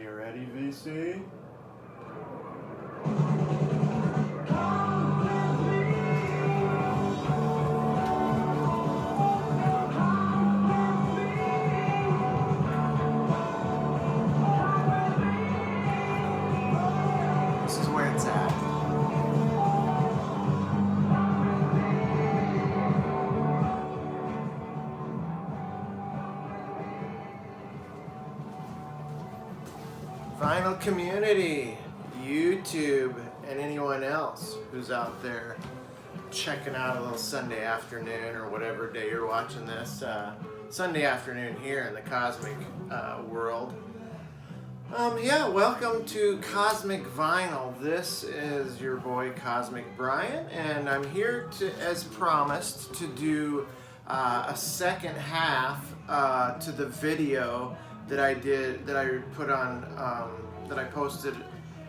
you ready, VC? This is where it's at. Vinyl community, YouTube, and anyone else who's out there checking out a little Sunday afternoon or whatever day you're watching this. Sunday afternoon here in the cosmic world. Yeah, welcome to Cosmic Vinyl. This is your boy Cosmic Brian, and I'm here to, as promised, to do a second half to the video that I did, that I put on, that I posted,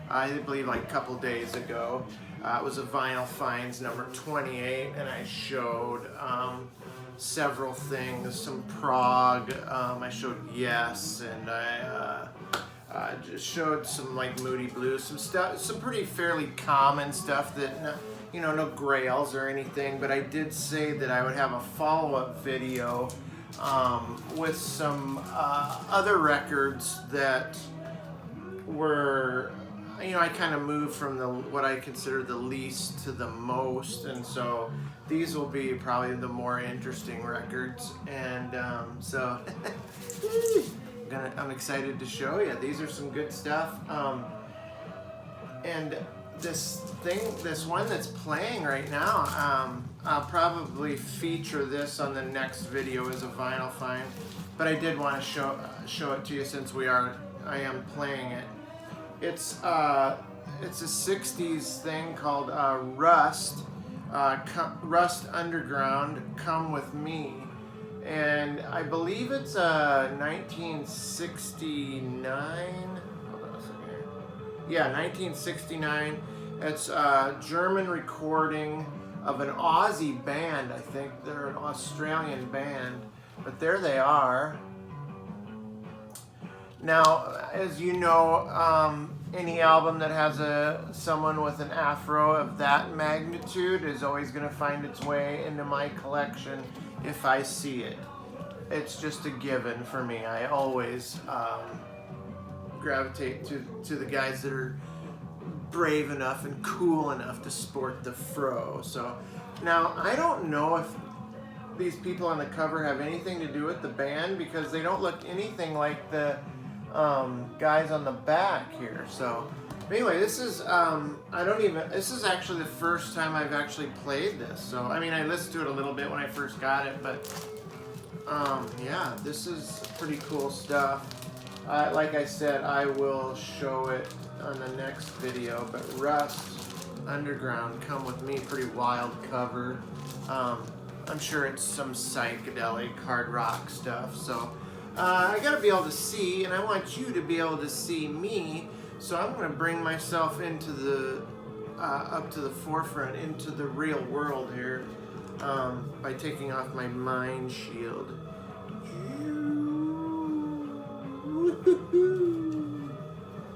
I believe like a couple days ago. It was a Vinyl Finds number 28, and I showed several things, some prog, I showed Yes, and I just showed some like Moody Blues, some stuff, some pretty fairly common stuff that, you know, no grails or anything, but I did say that I would have a follow-up video with some other records that were, you know, I kind of moved from the what I consider the least to the most, and so these will be probably the more interesting records, and so I'm excited to show you. These are some good stuff, and this one that's playing right now, I'll probably feature this on the next video as a vinyl find, but I did want to show it to you since I am playing it. It's a 60s thing called Rust Underground, Come With Me. And I believe it's a 1969. Hold on a second here. Yeah, 1969. It's a German recording of an Aussie band. I think they're an Australian band, but there they are. Now, as you know, any album that has someone with an afro of that magnitude is always going to find its way into my collection if I see it. It's just a given for me. I always gravitate to the guys that are brave enough and cool enough to sport the fro. So now I don't know if these people on the cover have anything to do with the band, because they don't look anything like the guys on the back here. So anyway, this is this is actually the first time I've actually played this. So I mean, I listened to it a little bit when I first got it, but yeah, this is pretty cool stuff. Like I said, I will show it on the next video, but Rust Underground, Come With Me, pretty wild cover. I'm sure it's some psychedelic hard rock stuff, so I gotta be able to see, and I want you to be able to see me, so I'm gonna bring myself into the up to the forefront, into the real world here, by taking off my mind shield.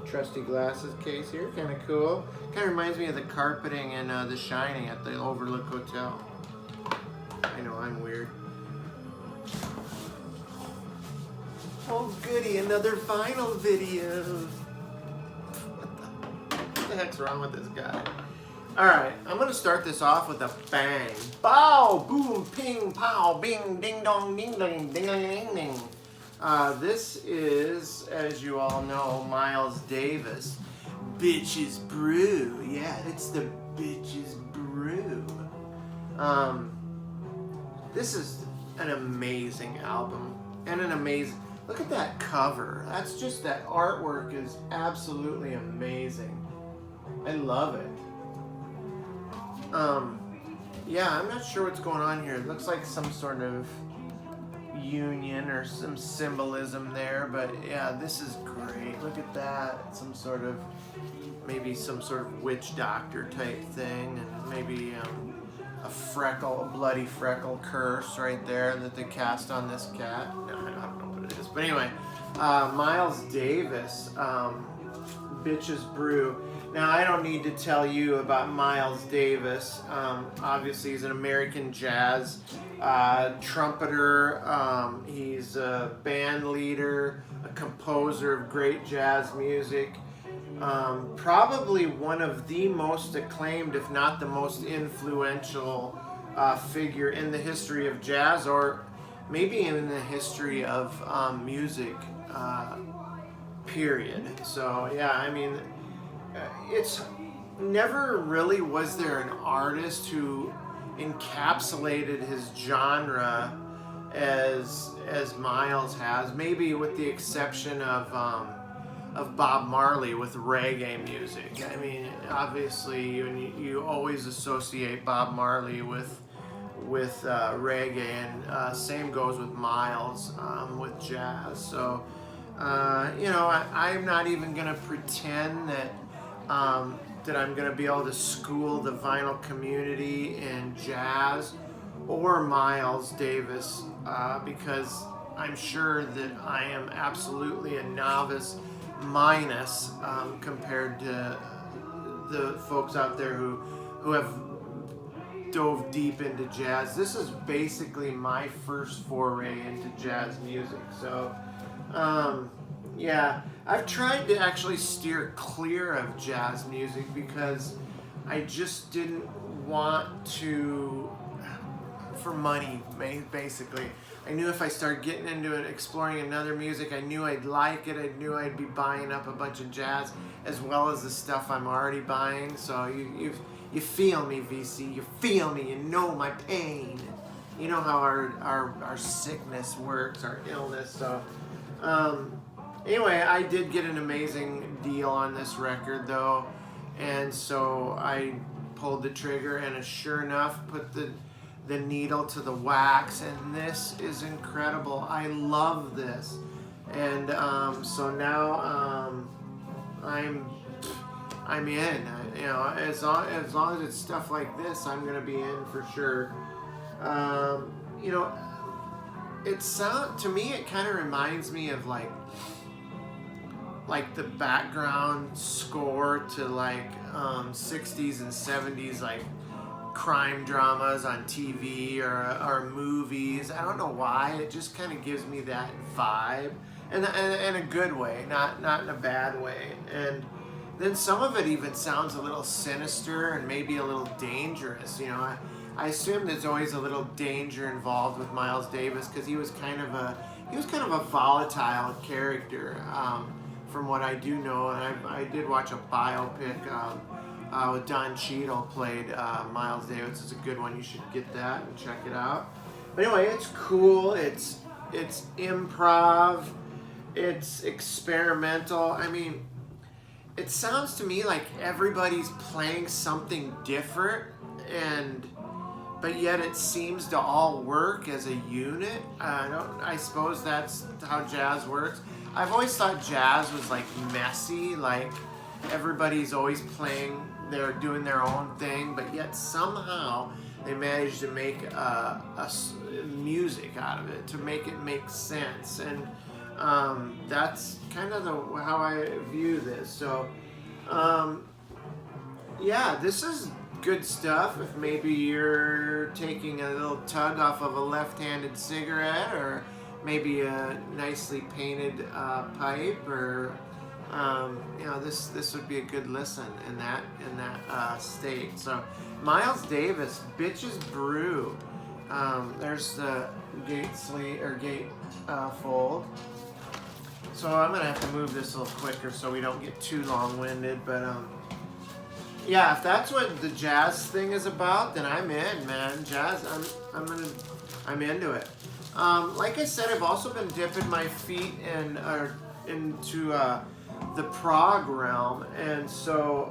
Trusty glasses case here, kind of cool. Kind of reminds me of the carpeting in The Shining at the Overlook Hotel. I know, I'm weird. Oh goody, another vinyl video. What the heck's wrong with this guy? Alright, I'm going to start this off with a bang. Bow, boom, ping, pow, bing, ding, dong, ding, ding, ding, ding, ding, ding. This is, as you all know, Miles Davis. Bitches Brew. Yeah, it's the Bitches Brew. This is an amazing album. And an amazing... Look at that cover. That's just, that artwork is absolutely amazing. I love it. Yeah, I'm not sure what's going on here. It looks like some sort of union or some symbolism there, but yeah, this is great. Look at that. Some sort of, maybe some sort of witch doctor type thing, and maybe a bloody freckle curse right there that they cast on this cat. No, I don't know what it is. But anyway, Miles Davis, Bitches Brew. Now, I don't need to tell you about Miles Davis. Obviously, he's an American jazz trumpeter. He's a band leader, a composer of great jazz music. Probably one of the most acclaimed, if not the most influential figure in the history of jazz, or maybe in the history of music, period. So, yeah, I mean, it's never really was there an artist who encapsulated his genre as Miles has, maybe with the exception of Bob Marley with reggae music. I mean, obviously, you always associate Bob Marley with reggae, and same goes with Miles with jazz. So, I'm not even gonna pretend that I'm gonna be able to school the vinyl community in jazz or Miles Davis, because I'm sure that I am absolutely a novice minus compared to the folks out there who have dove deep into jazz. This is basically my first foray into jazz music. So, yeah, I've tried to actually steer clear of jazz music because I just didn't want to, for money, basically. I knew if I started getting into it, exploring another music, I knew I'd like it. I knew I'd be buying up a bunch of jazz as well as the stuff I'm already buying. So you feel me, VC. You feel me. You know my pain. You know how our sickness works, our illness. So, anyway, I did get an amazing deal on this record, though, and so I pulled the trigger, and sure enough, put the needle to the wax, and this is incredible. I love this, and so now I'm in. As long as it's stuff like this, I'm gonna be in for sure. To me, it kind of reminds me of like the background score to like 60s and 70s like crime dramas on TV or movies. I don't know why, it just kind of gives me that vibe, and in a good way, not in a bad way. And then some of it even sounds a little sinister and maybe a little dangerous. I assume there's always a little danger involved with Miles Davis because he was kind of a volatile character, from what I do know. And I did watch a biopic with Don Cheadle played Miles Davis. It's a good one. You should get that and check it out. But anyway, it's cool. It's improv. It's experimental. I mean, it sounds to me like everybody's playing something different, but yet it seems to all work as a unit. I suppose that's how jazz works. I've always thought jazz was like messy, like everybody's always they're doing their own thing, but yet somehow they managed to make a music out of it, to make it make sense. And that's kind of how I view this. So, yeah, this is good stuff if maybe you're taking a little tug off of a left-handed cigarette, or maybe a nicely painted pipe, or this would be a good listen in that state. So Miles Davis, Bitches Brew. There's the gate fold. So I'm gonna have to move this a little quicker so we don't get too long-winded, but yeah, if that's what the jazz thing is about, then I'm in, man. Jazz, I'm into it. Like I said, I've also been dipping my feet into the prog realm, and so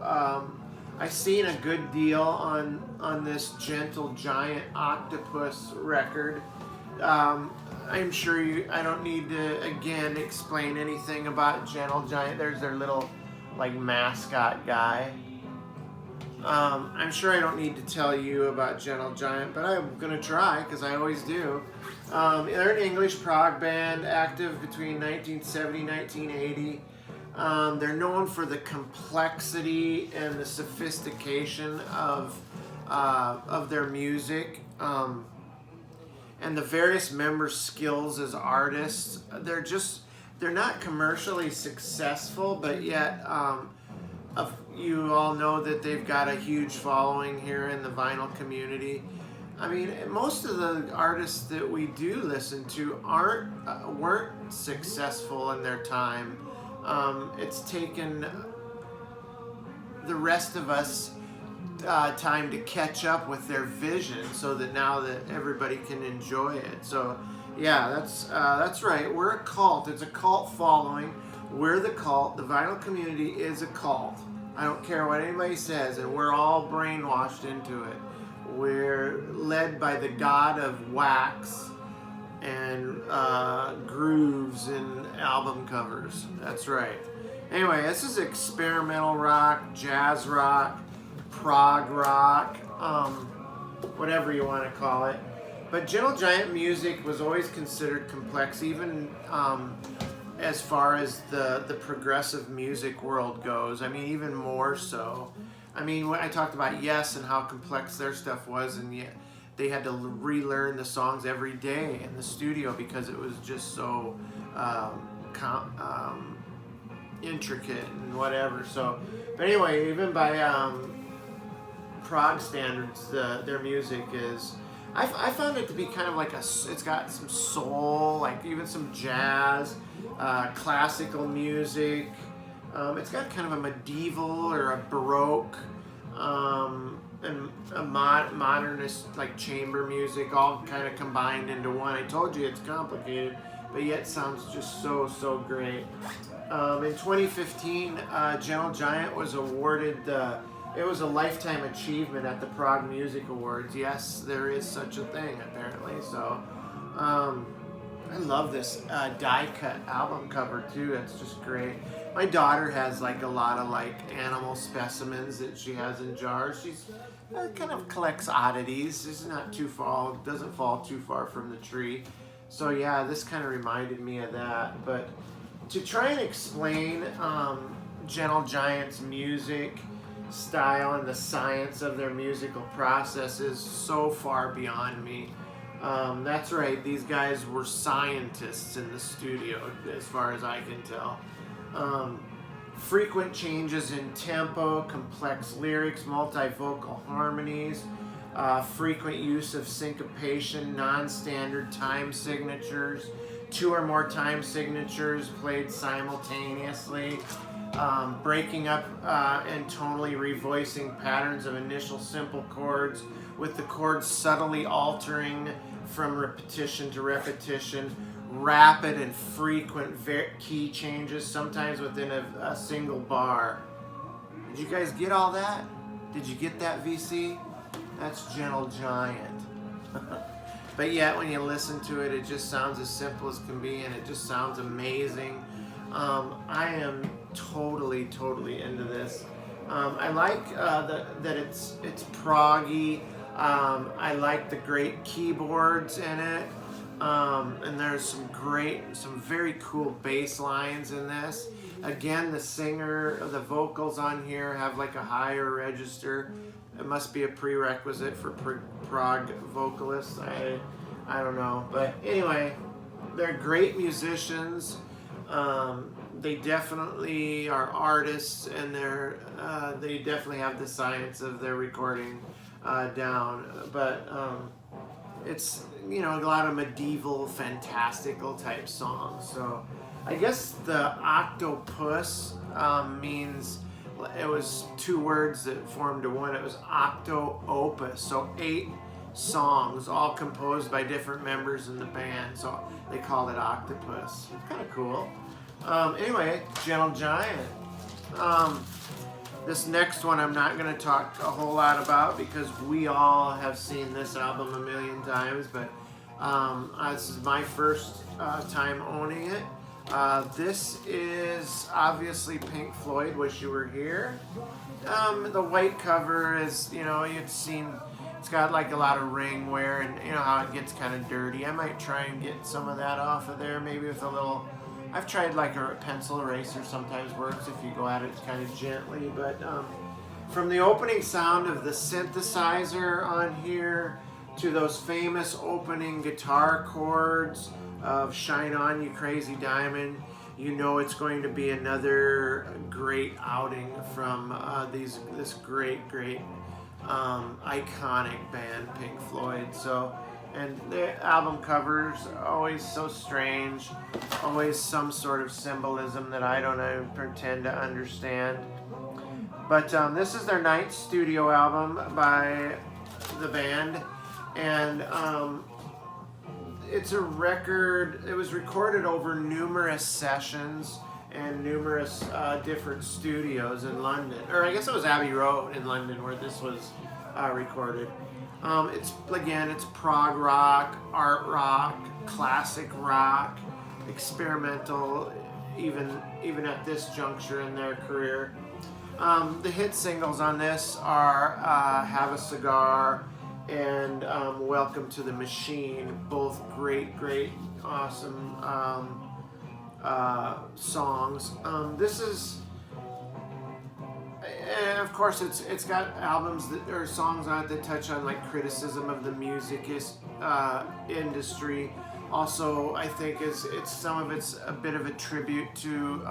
I seen a good deal on this Gentle Giant Octopus record. I'm sure I don't need to again explain anything about Gentle Giant. There's their little like mascot guy. I'm sure I don't need to tell you about Gentle Giant, but I'm going to try because I always do. They're an English prog band, active between 1970 and 1980. They're known for the complexity and the sophistication of their music. And the various members' skills as artists. They're not commercially successful, but yet you all know that they've got a huge following here in the vinyl community. I mean, most of the artists that we do listen to weren't successful in their time. It's taken the rest of us time to catch up with their vision, so that now that everybody can enjoy it. So yeah, that's right. We're a cult. It's a cult following. We're the cult. The vinyl community is a cult. I don't care what anybody says, and we're all brainwashed into it. We're led by the god of wax and grooves and album covers. That's right. Anyway, this is experimental rock, jazz rock, prog rock, whatever you want to call it. But Gentle Giant music was always considered complex, even as far as the progressive music world goes. I mean, even more so. I mean, when I talked about Yes and how complex their stuff was, and yet they had to relearn the songs every day in the studio because it was just so intricate and whatever. So, but anyway, even by prog standards, their music is. I found it to be kind of like it's got some soul, like even some jazz, classical music. It's got kind of a medieval or a baroque and a modernist like chamber music all kind of combined into one. I told you it's complicated, but yet sounds just so great. In 2015, Gentle Giant was awarded it was a lifetime achievement at the Prague Music Awards. Yes, there is such a thing apparently. So I love this die-cut album cover too. It's just great. My daughter has like a lot of like animal specimens that she has in jars. She's kind of collects oddities. It's not too far, doesn't fall too far from the tree. So yeah, this kind of reminded me of that. But to try and explain Gentle Giant's music style and the science of their musical process is so far beyond me. That's right, these guys were scientists in the studio, as far as I can tell. Frequent changes in tempo, complex lyrics, multivocal harmonies, frequent use of syncopation, non-standard time signatures, 2 or more time signatures played simultaneously, breaking up and tonally revoicing patterns of initial simple chords, with the chords subtly altering from repetition to repetition, rapid and frequent key changes, sometimes within a single bar. Did you guys get all that? Did you get that, VC? That's Gentle Giant. But yet when you listen to it, it just sounds as simple as can be, and it just sounds amazing. I am totally into this. I like that it's proggy. I like the great keyboards in it, and there's some very cool bass lines in this. Again, the singer, the vocals on here have like a higher register. It must be a prerequisite for prog vocalists. I don't know, but anyway, they're great musicians. They definitely are artists, and they definitely have the science of their recording down. But it's a lot of medieval, fantastical type songs. So I guess the octopus means it was 2 words that formed to one. It was octo opus, so 8 songs, all composed by different members in the band. So they called it octopus. Kind of cool. Anyway, Gentle Giant. This next one I'm not going to talk a whole lot about because we all have seen this album a million times, but this is my first time owning it. This is obviously Pink Floyd, Wish You Were Here. The white cover is, you'd seen, it's got like a lot of ring wear, and you know how it gets kind of dirty. I might try and get some of that off of there, maybe with a little, I've tried like a pencil eraser sometimes works if you go at it kind of gently, but from the opening sound of the synthesizer on here to those famous opening guitar chords of Shine On You Crazy Diamond, you know it's going to be another great outing from this great iconic band, Pink Floyd. So, and the album covers always so strange, always some sort of symbolism that I don't even pretend to understand. But this is their 9th studio album by the band, and it's a record. It was recorded over numerous sessions and numerous different studios in London, or I guess it was Abbey Road in London where this was recorded. It's prog rock, art rock, classic rock, experimental, even at this juncture in their career. The hit singles on this are Have a Cigar and Welcome to the Machine, both great, awesome songs. This is, and of course, it's got albums that or songs on it that touch on like criticism of the music industry. Also, I think some of it's a bit of a tribute to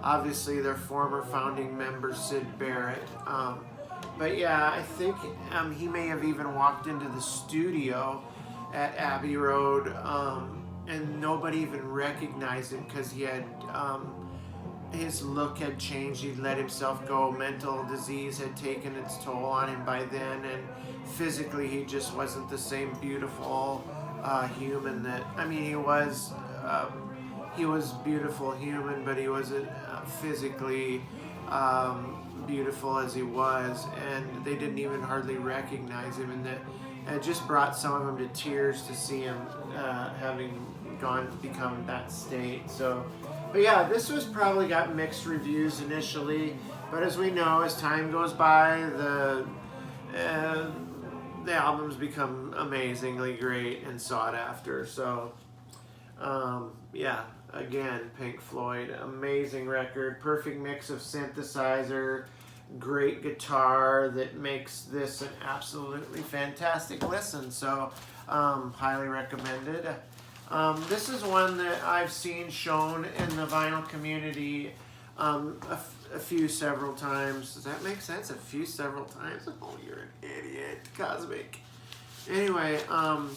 obviously their former founding member Syd Barrett. But yeah, I think he may have even walked into the studio at Abbey Road and nobody even recognized him because he had his look had changed. He'd let himself go. Mental disease had taken its toll on him by then, and physically he just wasn't the same beautiful human that, I mean, he was beautiful human, but he wasn't physically beautiful as he was, and they didn't even hardly recognize him, and that it just brought some of them to tears to see him having become that state. So, but yeah, this was probably got mixed reviews initially, but as we know, as time goes by, the albums become amazingly great and sought after. So yeah, again, Pink Floyd, amazing record, perfect mix of synthesizer, great guitar that makes this an absolutely fantastic listen. So highly recommended. This is one that I've seen shown in the vinyl community several times. Does that make sense? Several times? Oh, you're an idiot, Cosmic. Anyway,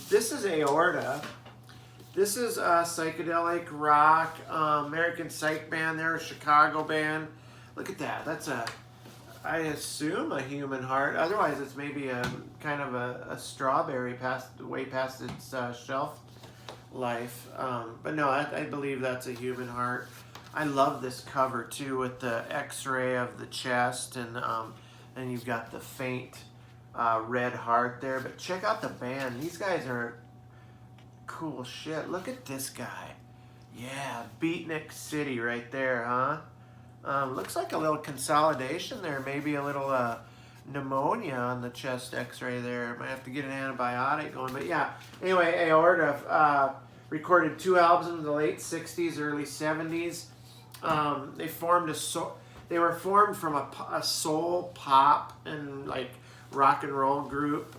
this is Aorta. This is a psychedelic rock, American Psych band. They're a Chicago band. Look at that. That's I assume a human heart. Otherwise, it's maybe a kind of a strawberry way past its shelf life. But no, I believe that's a human heart. I love this cover too, with the X-ray of the chest, and you've got the faint red heart there. But check out the band. These guys are cool shit. Look at this guy. Yeah, Beatnik City right there, huh? Looks like a little consolidation there. Maybe a little pneumonia on the chest X-ray there. Might have to get an antibiotic going. But yeah, anyway, Aorta recorded 2 albums in the late 60s, early 70s. They were formed from a soul, pop, and like rock and roll group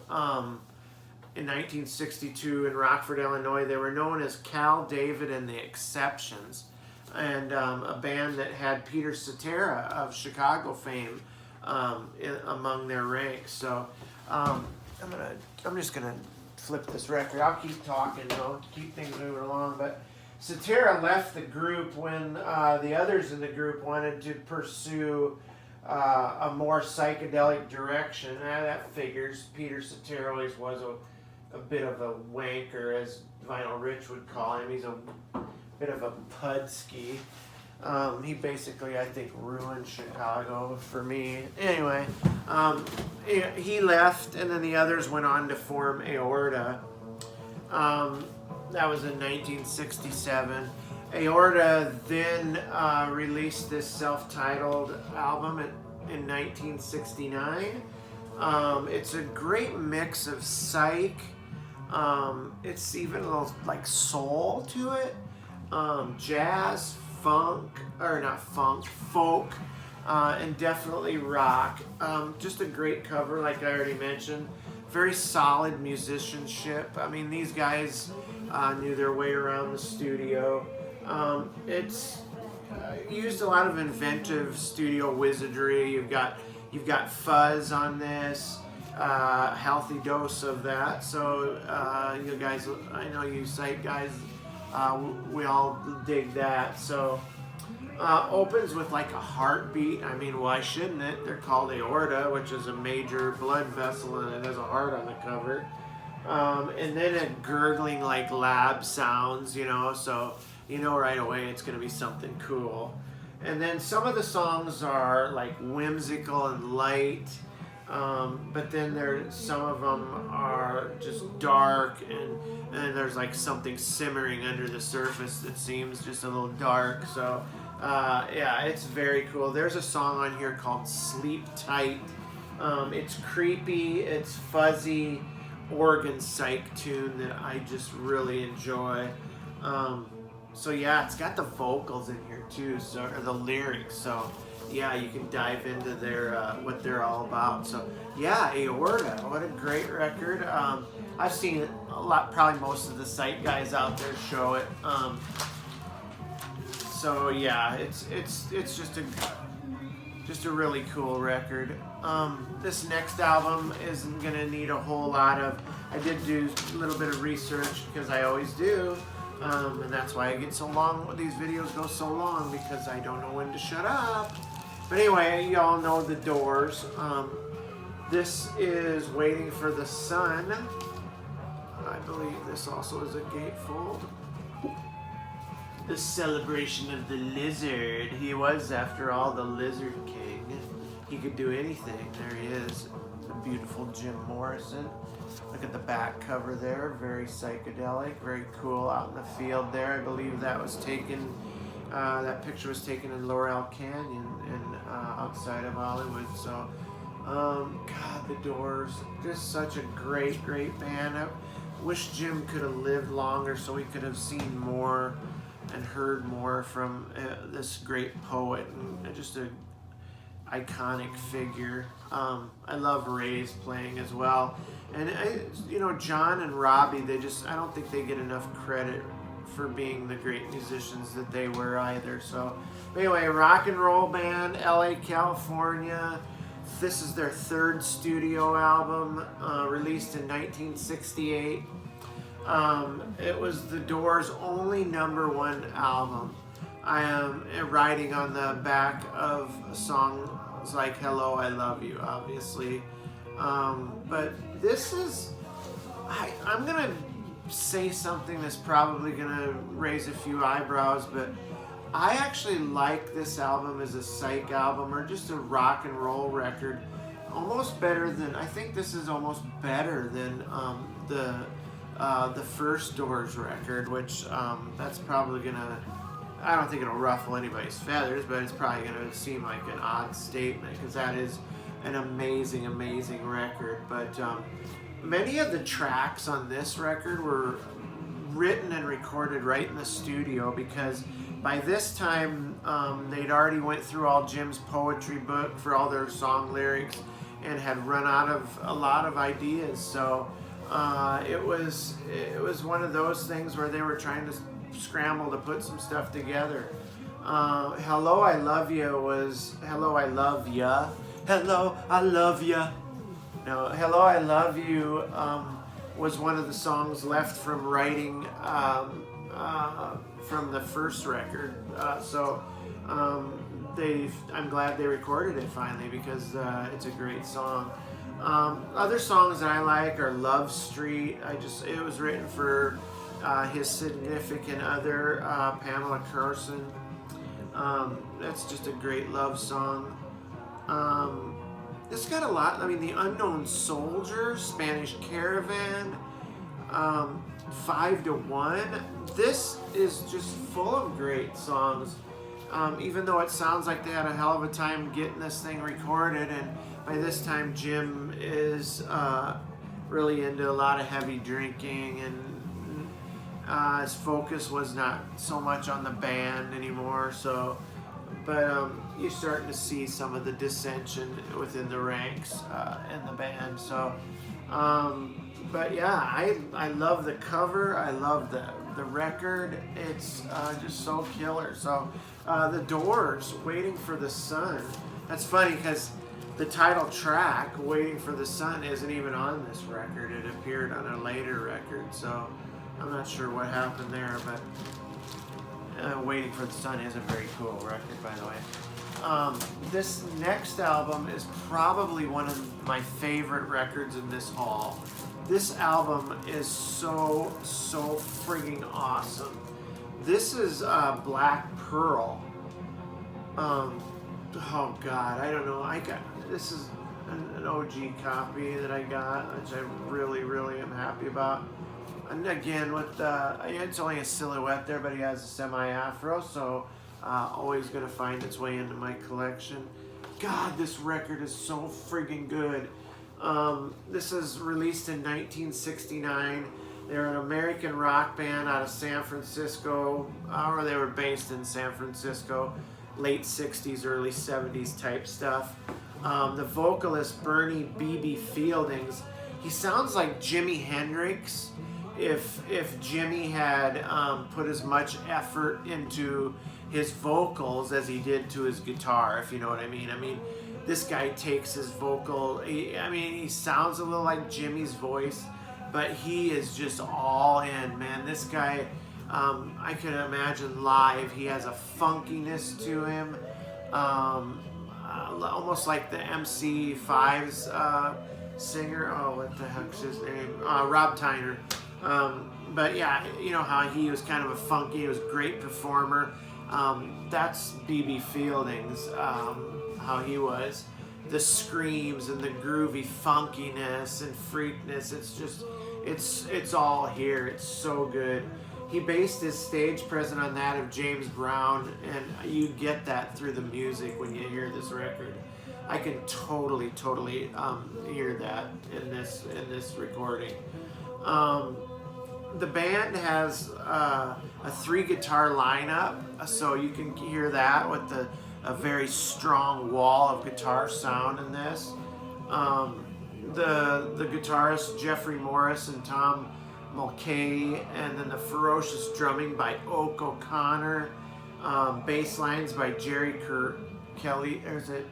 in 1962 in Rockford, Illinois. They were known as Cal David and the Exceptions, and a band that had Peter Cetera of Chicago fame among their ranks. So I'm just gonna flip this record. I'll keep talking, keep things moving along. But Cetera left the group when the others in the group wanted to pursue a more psychedelic direction. That figures. Peter Cetera always was a bit of a wanker, as Vinyl Rich would call him. He's a bit of a pudski. He basically, I think, ruined Chicago for me. Anyway, he left, and then the others went on to form Aorta. That was in 1967. Aorta then released this self-titled album in 1969. It's a great mix of psych. It's even a little like soul to it. Jazz, funk, or not funk, folk, and definitely rock. Just a great cover, like I already mentioned. Very solid musicianship. I mean, these guys knew their way around the studio. It's used a lot of inventive studio wizardry. You've got fuzz on this, healthy dose of that. So you guys, I know you Psych guys, we all dig that. So opens with like a heartbeat. I mean, why shouldn't it? They're called aorta, which is a major blood vessel, and it has a heart on the cover. And then a gurgling like lab sounds, you know, so you know right away it's going to be something cool. And then some of the songs are like whimsical and light, but then some of them are just dark, and there's like something simmering under the surface that seems just a little dark. So yeah, it's very cool. There's a song on here called Sleep Tight. It's creepy, it's fuzzy, organ psych tune that I just really enjoy. So yeah, it's got the vocals in here too, so or the lyrics. So yeah, you can dive into their what they're all about. So yeah, Aorta, what a great record. I've seen a lot, probably most of the Psych guys out there show it. So yeah, it's just a really cool record. This next album isn't gonna need a whole lot of. I did do a little bit of research because I always do, and that's why I get so long. These videos go so long because I don't know when to shut up. But anyway, y'all know the Doors. This is Waiting for the Sun. I believe this also is a gatefold. The Celebration of the Lizard. He was, after all, the Lizard King. He could do anything. There he is. The beautiful Jim Morrison. Look at the back cover there. Very psychedelic. Very cool out in the field there. I believe that was taken, that picture was taken in Laurel Canyon and outside of Hollywood. So, God, the Doors. Just such a great, great band. I wish Jim could have lived longer so we could have seen more and heard more from this great poet and just a iconic figure. I love Ray's playing as well, and you know, John and Robbie, I don't think they get enough credit for being the great musicians that they were either. So anyway, rock and roll band, LA, California. This is their third studio album, released in 1968. It was the Doors' only #1 album. I am writing on the back of songs like Hello, I Love You, obviously. But this is, I'm going to say something that's probably going to raise a few eyebrows, but I actually like this album as a Psych album or just a rock and roll record almost better than, I think this is almost better than the first Doors record, which that's probably gonna, I don't think it'll ruffle anybody's feathers, but it's probably gonna seem like an odd statement because that is an amazing, amazing record. But many of the tracks on this record were written and recorded right in the studio because by this time they'd already went through all Jim's poetry book for all their song lyrics and had run out of a lot of ideas. So it was one of those things where they were trying to scramble to put some stuff together. Hello, I Love You was Hello, I Love Ya. Hello, I Love Ya. No, Hello, I Love You was one of the songs left from writing from the first record. I'm glad they recorded it finally because it's a great song. Other songs that I like are Love Street. It was written for his significant other, Pamela Carson. That's just a great love song. It's got a lot. I mean, The Unknown Soldier, Spanish Caravan. 5-1. This is just full of great songs. Even though it sounds like they had a hell of a time getting this thing recorded, and by this time Jim is really into a lot of heavy drinking, and his focus was not so much on the band anymore. So, but you're starting to see some of the dissension within the ranks in the band. So, but yeah, I love the cover. I love the record. It's just so killer. So, the Doors, "Waiting for the Sun." That's funny because the title track, "Waiting for the Sun," isn't even on this record. It appeared on a later record. So, I'm not sure what happened there, but "Waiting for the Sun" is a very cool record, by the way. This next album is probably one of my favorite records in this haul. This album is so friggin' awesome. This is Black Pearl. Oh God, I don't know. This is an OG copy that I got, which I really am happy about. And again, with it's only a silhouette there, but he has a semi-afro, so always gonna find its way into my collection. God, this record is so friggin' good. This is released in 1969. They're an American rock band out of San Francisco, or they were based in San Francisco, late 60s, early 70s type stuff. The vocalist, Bernie "BB" Fieldings, he sounds like Jimi Hendrix if Jimmy had put as much effort into his vocals as he did to his guitar, if you know what I mean. I mean, this guy takes his vocal, he sounds a little like Jimmy's voice, but he is just all in, man. This guy, I can imagine live, he has a funkiness to him, almost like the MC5's singer. Oh, what the heck's his name? Rob Tyner. But yeah, you know how he was kind of a funky, he was a great performer. That's BB Fieldings, how he was. The screams and the groovy funkiness and freakness, it's just, it's all here. It's so good. He based his stage presence on that of James Brown, and you get that through the music when you hear this record. I can totally hear that in this recording. The band has a 3-guitar lineup, so you can hear that with a very strong wall of guitar sound in this. The guitarists, Jeffrey Morris and Tom Mulcahy, and then the ferocious drumming by Oak O'Connor, bass lines by Jerry Kelly, or is it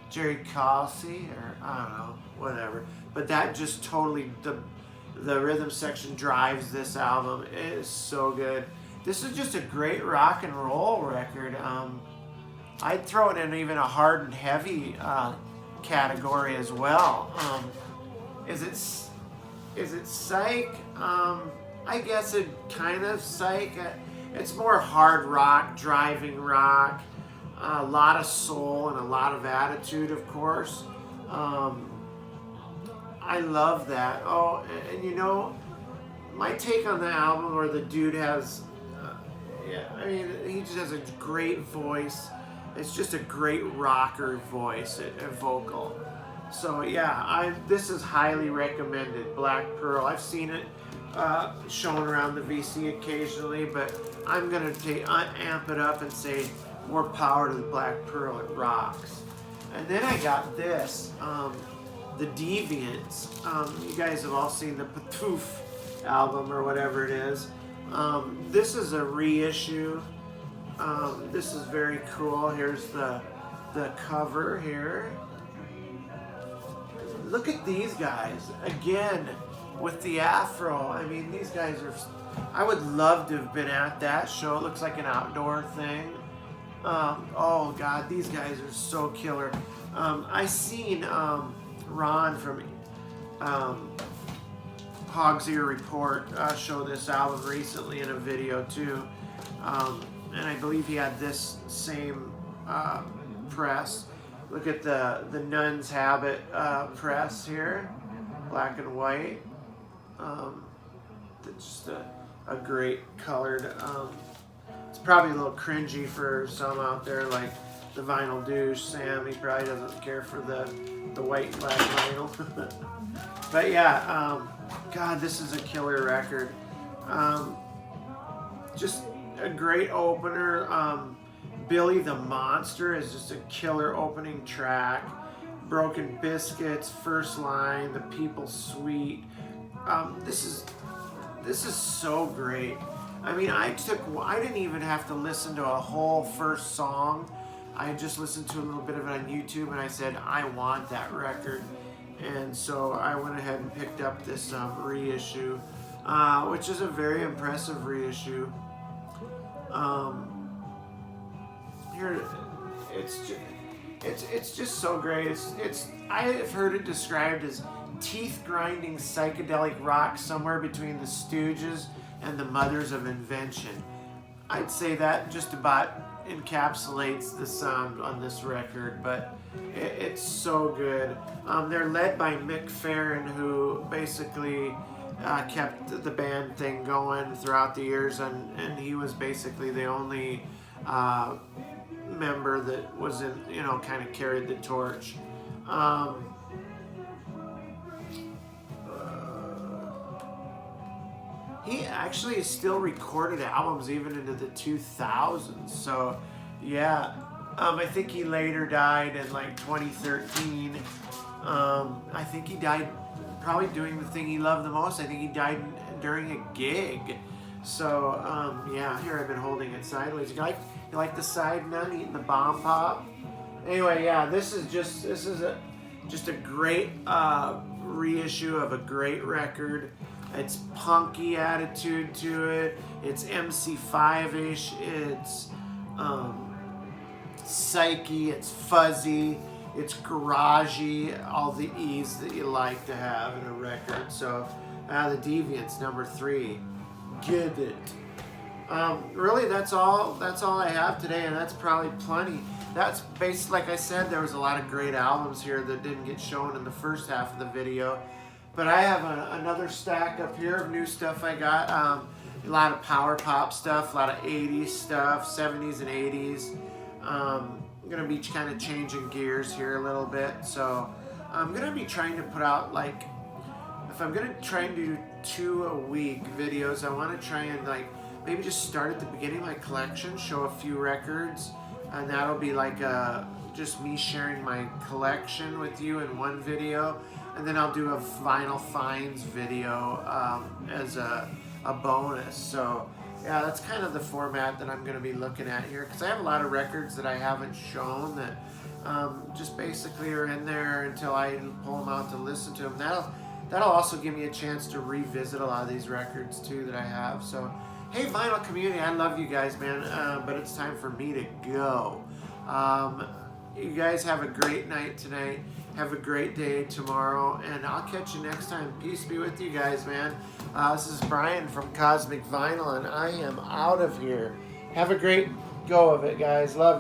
Jerry Kelsey, or I don't know, whatever. But that just totally, the rhythm section drives this album. It is so good. This is just a great rock and roll record. I'd throw it in even a hard and heavy category as well. Is it Psych? I guess it kind of Psych. It's more hard rock, driving rock, a lot of soul and a lot of attitude, of course. I love that. Oh, and you know, my take on the album, where the dude has, he just has a great voice. It's just a great rocker voice, a vocal. So yeah, this is highly recommended. Black Pearl. I've seen it shown around the VC occasionally, but I'm gonna amp it up and say more power to the Black Pearl. It rocks. And then I got this, the Deviants. You guys have all seen the Patoof album or whatever it is. This is a reissue. This is very cool. Here's the cover here. Look at these guys again with the afro. I mean, these guys are. I would love to have been at that show. It looks like an outdoor thing. Oh God, these guys are so killer. I seen Ron from Hog's Ear Report show this album recently in a video too. And I believe he had this same press. Look at the Nun's Habit press here, black and white. just a great colored. It's probably a little cringy for some out there, like the vinyl douche Sam. He probably doesn't care for the white black vinyl. But yeah, God, this is a killer record. Just a great opener. Billy the Monster is just a killer opening track. Broken Biscuits, first line, The People's Suite. This is so great. I mean, I didn't even have to listen to a whole first song. I just listened to a little bit of it on YouTube, and I said, I want that record. And so I went ahead and picked up this reissue, which is a very impressive reissue. Here, it's just so great. I have heard it described as teeth-grinding psychedelic rock somewhere between the Stooges and the Mothers of Invention. I'd say that just about encapsulates the sound on this record, but it's so good. They're led by Mick Farren, who basically kept the band thing going throughout the years, and he was basically the only member that was in, kind of carried the torch. He actually still recorded albums even into the 2000s. So, yeah, I think he later died in like 2013. I think he died probably doing the thing he loved the most. I think he died during a gig. So, yeah, here I've been holding it sideways. You like the side none, eating the bomb pop? Anyway, yeah, this is just a great reissue of a great record. It's punky attitude to it. It's MC5-ish. It's psyche. It's fuzzy. It's garagey. All the E's that you like to have in a record. So, the Deviants, number 3. Get it. Really, that's all I have today, and that's probably plenty. That's based, like I said, there was a lot of great albums here that didn't get shown in the first half of the video. But I have another stack up here of new stuff I got. A lot of power pop stuff, a lot of 80s stuff, 70s and 80s. I'm going to be kind of changing gears here a little bit. So I'm going to be trying to put out, like, if I'm going to try and do 2 a week videos, I want to try and, like, maybe just start at the beginning of my collection, show a few records, and that'll be like just me sharing my collection with you in one video. And then I'll do a vinyl finds video as a bonus. So yeah, that's kind of the format that I'm going to be looking at here, because I have a lot of records that I haven't shown that just basically are in there until I pull them out to listen to them. That'll also give me a chance to revisit a lot of these records too that I have. So hey, vinyl community, I love you guys, man, but it's time for me to go. You guys have a great night tonight. Have a great day tomorrow, and I'll catch you next time. Peace be with you guys, man. This is Brian from Cosmic Vinyl, and I am out of here. Have a great go of it, guys. Love you.